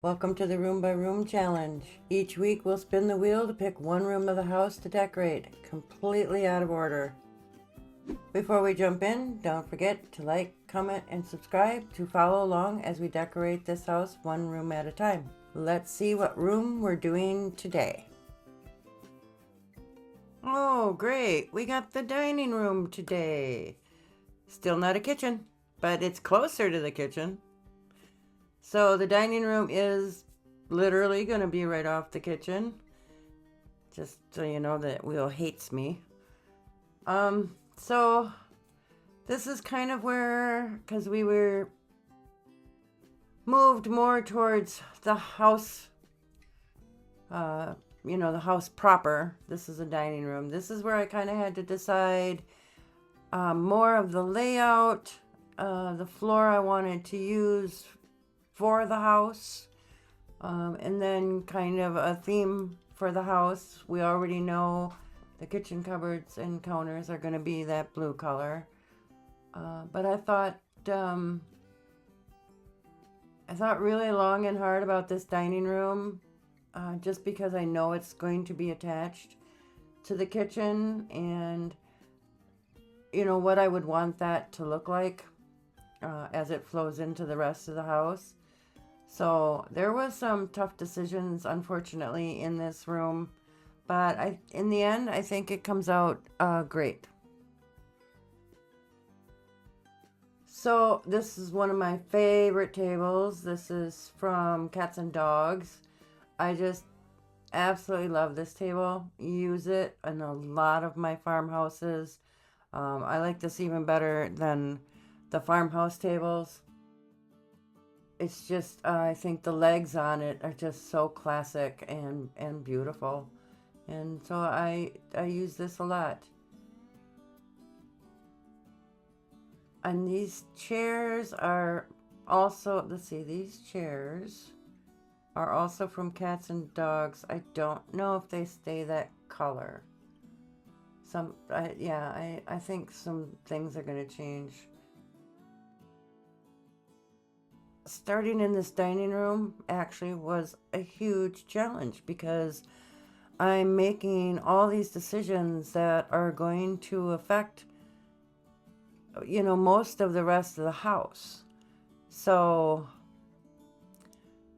Welcome to the Room by Room Challenge. Each week we'll spin the wheel to pick one room of the house to decorate, completely out of order. Before we jump in, don't forget to like, comment, and subscribe to follow along as we decorate this house one room at a time. Let's see what room we're doing today. Oh, great! We got the dining room today. Still not a kitchen, but it's closer to the kitchen. So the dining room is literally going to be right off the kitchen. Just so you know that Will hates me. So this is kind of where, because we were moved more towards the house, the house proper. This is a dining room. This is where I kind of had to decide more of the layout, the floor I wanted to use for the house, and then kind of a theme for the house. We already know the kitchen cupboards and counters are going to be that blue color, but I thought really long and hard about this dining room, just because I know it's going to be attached to the kitchen, and what I would want that to look like as it flows into the rest of the house. So there was some tough decisions, unfortunately, in this room, but in the end, I think it comes out great. So this is one of my favorite tables. This is from Cats and Dogs. I just absolutely love this table. Use it in a lot of my farmhouses. I like this even better than the farmhouse tables. It's just, I think the legs on it are just so classic and beautiful. And so I use this a lot. And these chairs are also, let's see, these chairs are also from Cats and Dogs. I don't know if they stay that color. I think some things are going to change. Starting in this dining room actually was a huge challenge because I'm making all these decisions that are going to affect, most of the rest of the house. So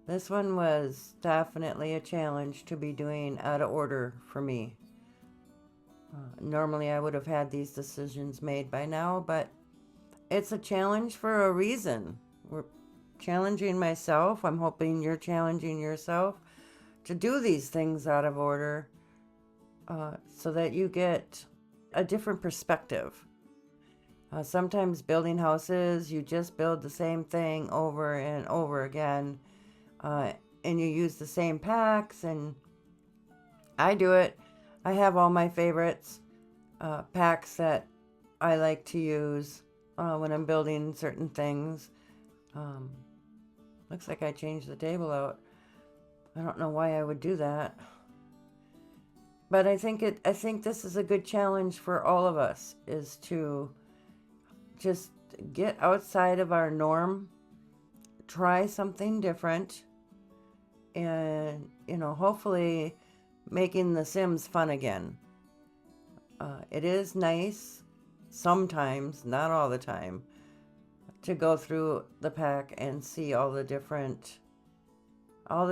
this one was definitely a challenge to be doing out of order for me. Normally I would have had these decisions made by now, but it's a challenge for a reason. We're challenging myself. I'm hoping you're challenging yourself to do these things out of order, so that you get a different perspective. Sometimes building houses, you just build the same thing over and over again, and you use the same packs, and I do it. I have all my favorites, packs that I like to use when I'm building certain things. Looks like I changed the table out. I don't know why I would do that. But I think this is a good challenge for all of us, is to just get outside of our norm, try something different, and hopefully making The Sims fun again. It is nice sometimes, not all the time, to go through the pack and see all the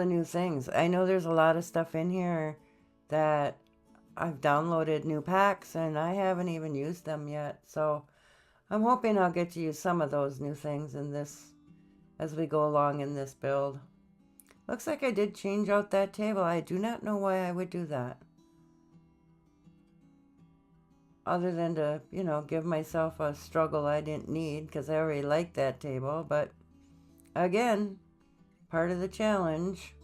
new things. I know there's a lot of stuff in here that I've downloaded new packs and I haven't even used them yet. So I'm hoping I'll get to use some of those new things in this as we go along in this build. Looks like I did change out that table. I do not know why I would do that, other than to, give myself a struggle I didn't need, because I already liked that table. But again, part of the challenge.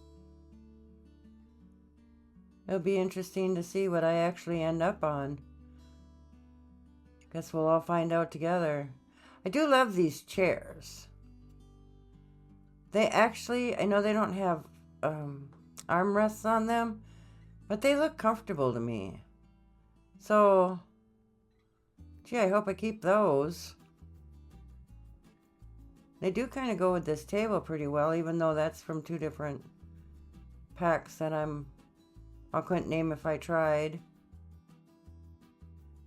It'll be interesting to see what I actually end up on. Guess we'll all find out together. I do love these chairs. They actually, I know they don't have armrests on them, but they look comfortable to me. So, gee, I hope I keep those. They do kind of go with this table pretty well, even though that's from two different packs that I couldn't name if I tried.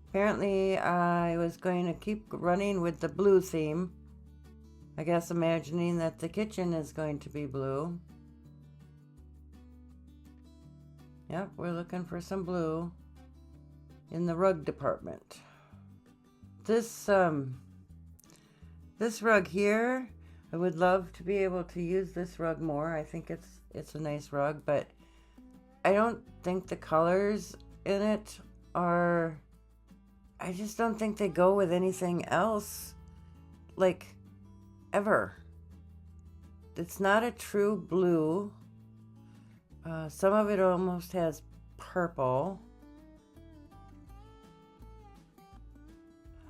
Apparently, I was going to keep running with the blue theme. I guess imagining that the kitchen is going to be blue. Yep, we're looking for some blue in the rug department. This rug here, I would love to be able to use this rug more. I think it's a nice rug, but I don't think the colors in it are, I just don't think they go with anything else, like, ever. It's not a true blue. Some of it almost has purple.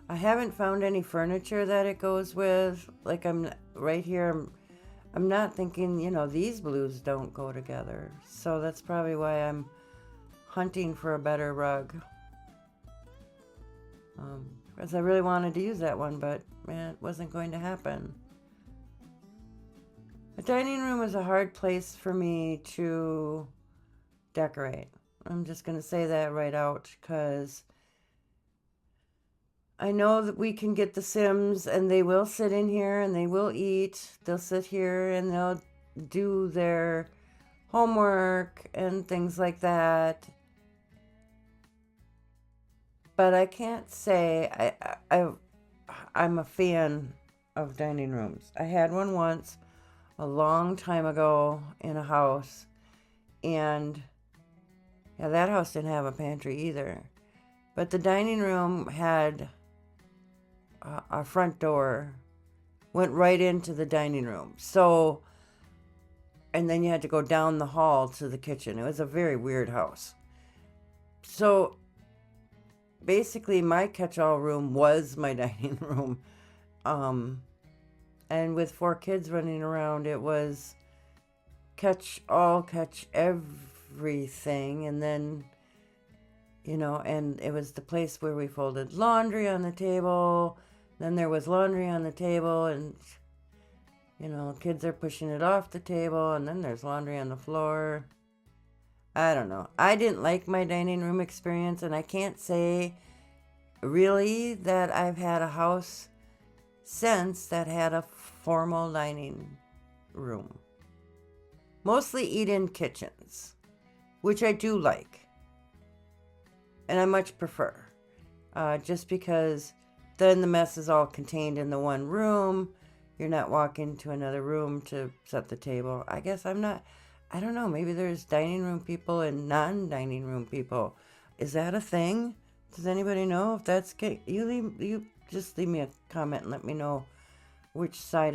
I haven't found any furniture that it goes with. Like, I'm right here, I'm not thinking, these blues don't go together. So that's probably why I'm hunting for a better rug. Because I really wanted to use that one, but man, it wasn't going to happen. The dining room is a hard place for me to decorate. I'm just going to say that right out, because I know that we can get the Sims and they will sit in here and they will eat. They'll sit here and they'll do their homework and things like that. But I can't say I'm a fan of dining rooms. I had one once a long time ago in a house, and yeah, that house didn't have a pantry either. But the dining room had a front door, went right into the dining room. So, and then you had to go down the hall to the kitchen. It was a very weird house. So basically my catch-all room was my dining room. And with 4 kids running around, it was catch everything. And then, and it was the place where we folded laundry on the table. Then there was laundry on the table, and, kids are pushing it off the table, and then there's laundry on the floor. I don't know. I didn't like my dining room experience, and I can't say really that I've had a house since that had a formal dining room. Mostly eat-in kitchens, which I do like, and I much prefer, just because then the mess is all contained in the one room. You're not walking to another room to set the table. I guess I don't know, maybe there's dining room people and non-dining room people. Is that a thing? Does anybody know if that's you just leave me a comment and let me know which side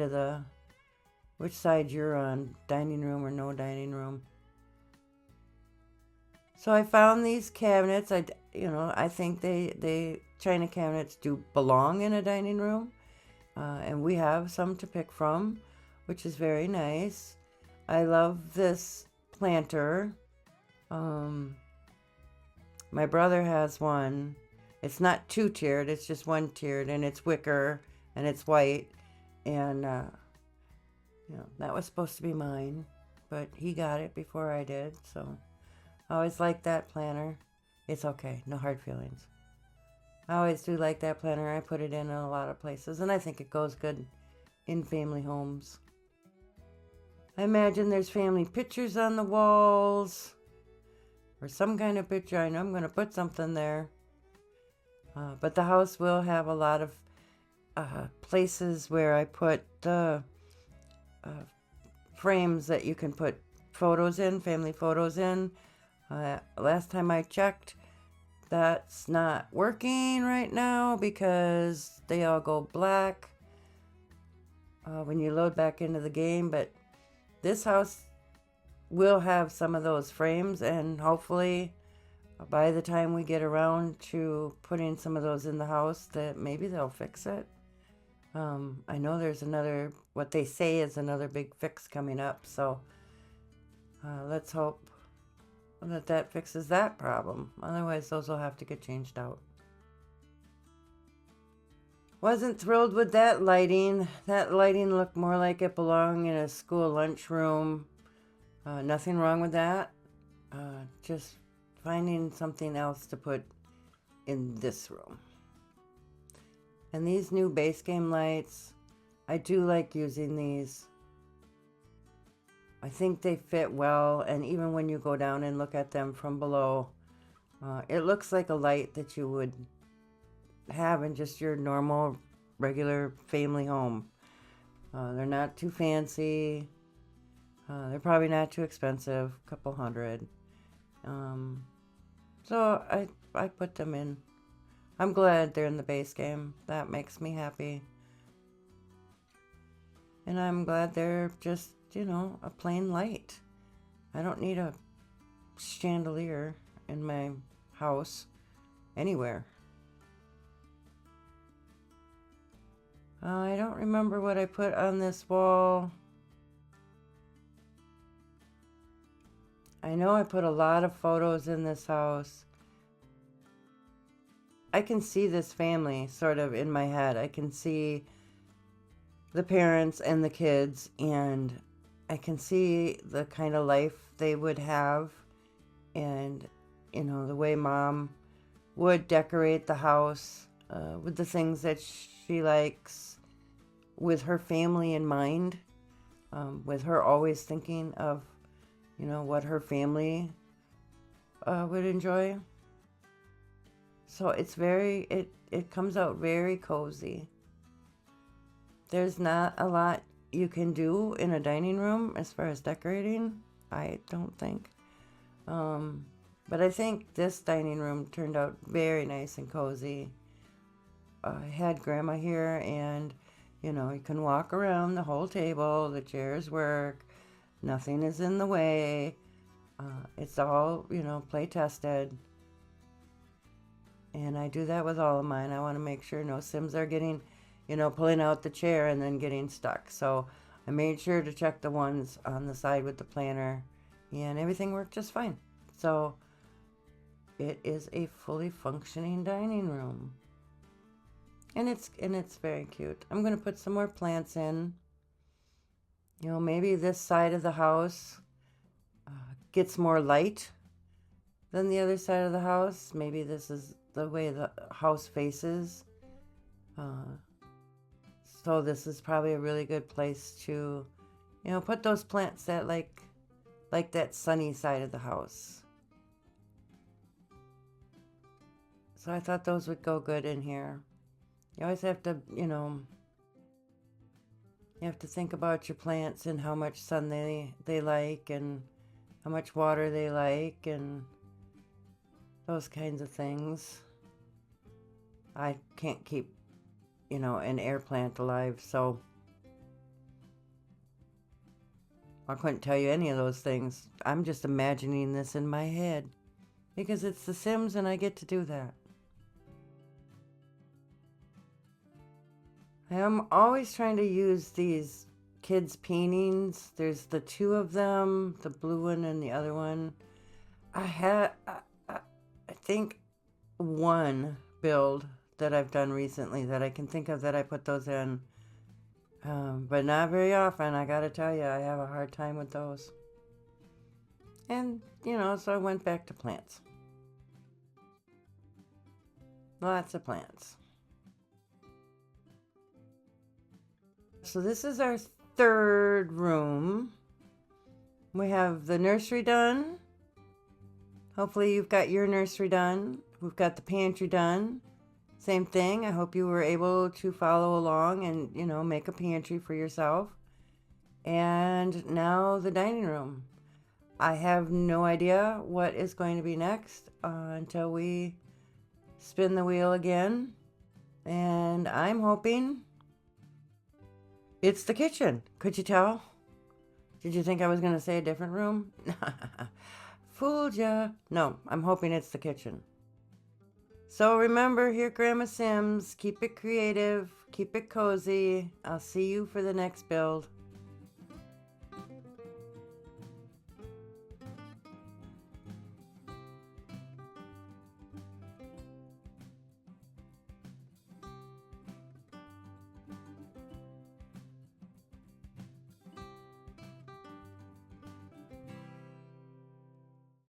you're on, dining room or no dining room. So I found these cabinets. I think they china cabinets do belong in a dining room, and we have some to pick from, which is very nice. I love this planter. My brother has one. It's not 2-tiered, it's just 1-tiered, and it's wicker, and it's white, and that was supposed to be mine, but he got it before I did, so I always liked that planter. It's okay, no hard feelings. I always do like that planter. I put it in a lot of places, and I think it goes good in family homes. I imagine there's family pictures on the walls, or some kind of picture. I know I'm going to put something there. But the house will have a lot of places where I put the frames that you can put photos in, family photos in. Last time I checked, that's not working right now because they all go black when you load back into the game. But this house will have some of those frames, and hopefully by the time we get around to putting some of those in the house, that maybe they'll fix it. I know there's what they say is another big fix coming up, so let's hope that fixes that problem. Otherwise, those will have to get changed out. Wasn't thrilled with that lighting. That lighting looked more like it belonged in a school lunchroom. Nothing wrong with that. Just finding something else to put in this room. And these new base game lights, I do like using these. I think they fit well, and even when you go down and look at them from below, it looks like a light that you would have in just your normal, regular family home. They're not too fancy. They're probably not too expensive, a couple $100. So I put them in. I'm glad they're in the base game. That makes me happy. And I'm glad they're just, a plain light. I don't need a chandelier in my house anywhere. I don't remember what I put on this wall. I know I put a lot of photos in this house. I can see this family sort of in my head. I can see the parents and the kids, and I can see the kind of life they would have, and the way Mom would decorate the house with the things that she likes, with her family in mind, with her always thinking of what her family would enjoy. So it's it comes out very cozy. There's not a lot you can do in a dining room as far as decorating, I don't think. But I think this dining room turned out very nice and cozy. I had Grandma here, and you can walk around the whole table, the chairs work, nothing is in the way. It's all, play tested. And I do that with all of mine. I want to make sure no Sims are getting, pulling out the chair and then getting stuck. So I made sure to check the ones on the side with the planner, and everything worked just fine. So it is a fully functioning dining room. And it's very cute. I'm going to put some more plants in. Maybe this side of the house gets more light than the other side of the house. Maybe this is the way the house faces. So this is probably a really good place to, put those plants that like that sunny side of the house. So I thought those would go good in here. You always have to, you have to think about your plants and how much sun they like, and how much water they like, and those kinds of things. I can't keep, an air plant alive, so I couldn't tell you any of those things. I'm just imagining this in my head because it's The Sims and I get to do that. I'm always trying to use these kids' paintings. There's the two of them, the blue one and the other one. I think one build that I've done recently that I can think of that I put those in. But not very often, I gotta tell you, I have a hard time with those. And, so I went back to plants. Lots of plants. So this is our third room. We have the nursery done. Hopefully you've got your nursery done. We've got the pantry done. Same thing. I hope you were able to follow along and, make a pantry for yourself. And now the dining room. I have no idea what is going to be next until we spin the wheel again. And I'm hoping it's the kitchen. Could you tell? Did you think I was going to say a different room? Fooled ya. No, I'm hoping it's the kitchen. So remember, here Grandma Sims, keep it creative, keep it cozy. I'll see you for the next build.